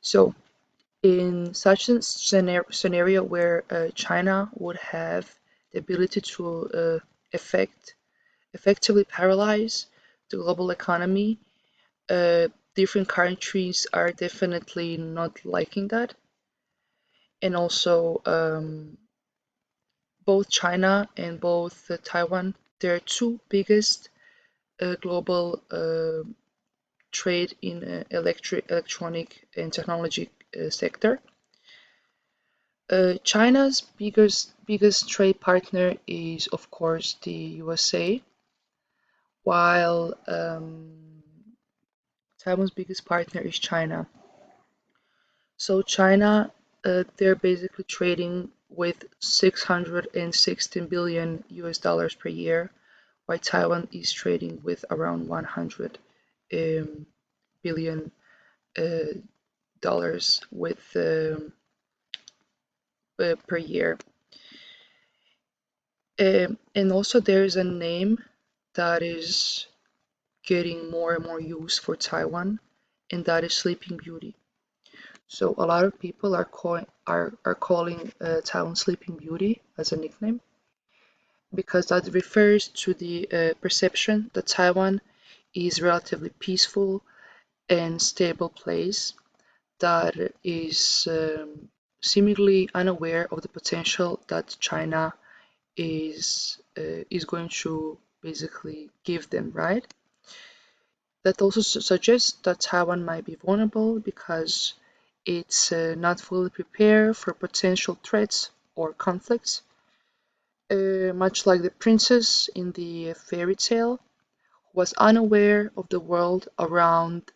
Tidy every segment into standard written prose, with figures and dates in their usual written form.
So in such a scenario where China would have the ability to effectively paralyze the global economy, uh, different countries are definitely not liking that. And also, both China and both Taiwan, they're two biggest global trade in electronic and technology sector. China's biggest trade partner is of course the USA, while Taiwan's biggest partner is China. So China, they're basically trading with 616 billion US dollars per year, while Taiwan is trading with around 100 billion uh, dollars with per year. And also there is a name that is getting more and more used for Taiwan, and that is Sleeping Beauty. So a lot of people are calling Taiwan Sleeping Beauty as a nickname because that refers to the perception that Taiwan is relatively peaceful and stable place that is seemingly unaware of the potential that China is going to basically give them, right? That also suggests that Taiwan might be vulnerable because it's not fully prepared for potential threats or conflicts, much like the princess in the fairy tale who was unaware of the world around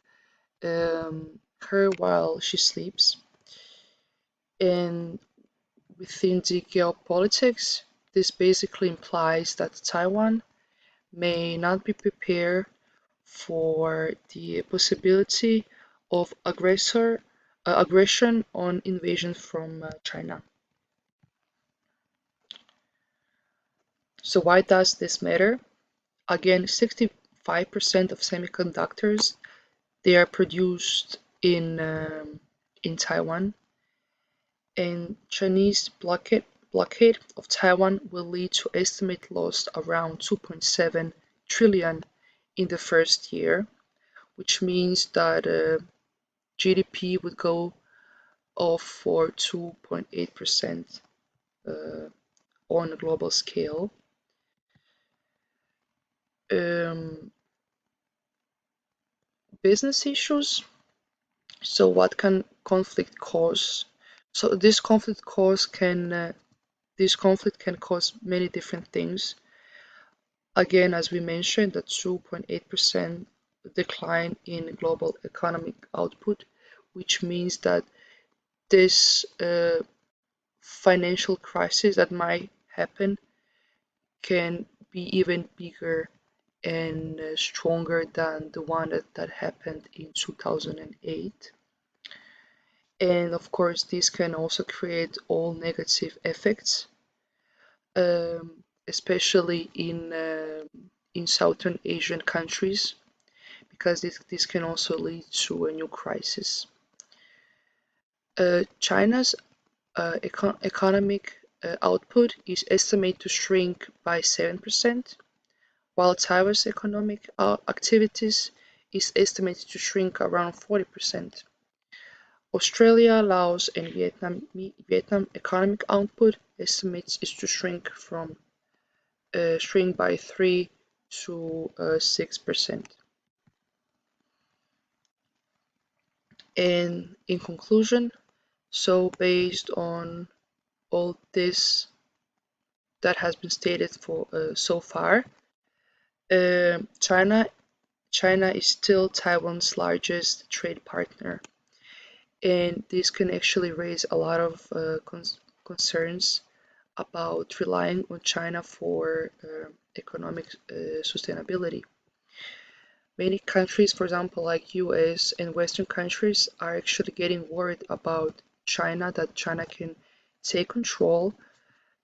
her while she sleeps. And within the geopolitics, this basically implies that Taiwan may not be prepared for the possibility of aggression on invasion from China. So why does this matter? Again, 65% of semiconductors they are produced in Taiwan, and Chinese blockade of Taiwan will lead to estimated loss around 2.7 trillion in the first year, which means that GDP would go off for 2.8% on a global scale. Um, Business issues. So what can conflict cause? So this conflict can cause many different things. Again, as we mentioned, the 2.8% decline in global economic output, which means that this financial crisis that might happen can be even bigger and stronger than the one that happened in 2008. And of course, this can also create all negative effects, especially in Southern Asian countries, because this can also lead to a new crisis. China's economic output is estimated to shrink by 7%, while Taiwan's economic activities is estimated to shrink around 40%. Australia, Laos, and Vietnam economic output estimates is to shrink by 3 to 6%. And in conclusion, so based on all this that has been stated for so far, China is still Taiwan's largest trade partner, and this can actually raise a lot of concerns about relying on China for economic sustainability. Many countries, for example, like US and Western countries, are actually getting worried about China, that China can take control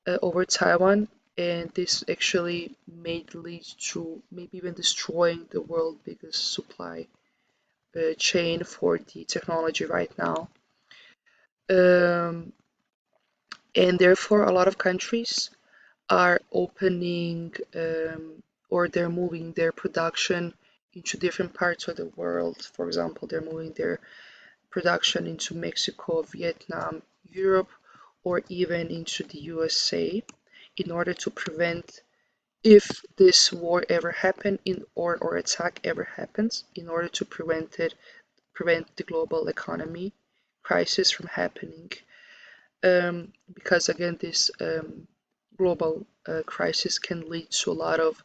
over Taiwan, and this actually may lead to maybe even destroying the world's biggest supply chain for the technology right now. Um, and therefore, a lot of countries are opening or they're moving their production into different parts of the world. For example, they're moving their production into Mexico, Vietnam, Europe, or even into the USA in order to prevent if this war ever happen or attack ever happens, in order to prevent the global economy crisis from happening. Because again, this global crisis can lead to a lot of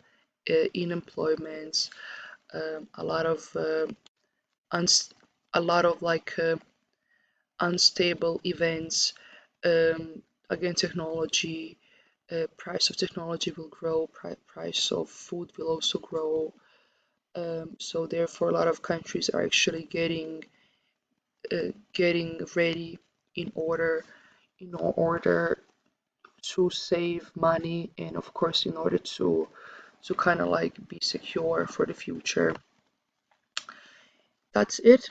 unemployment, a lot of uns a lot of like unstable events. Again, technology, price of technology will grow, price of food will also grow. So therefore, a lot of countries are actually getting ready in order to save money and of course in order to kind of like be secure for the future. That's it.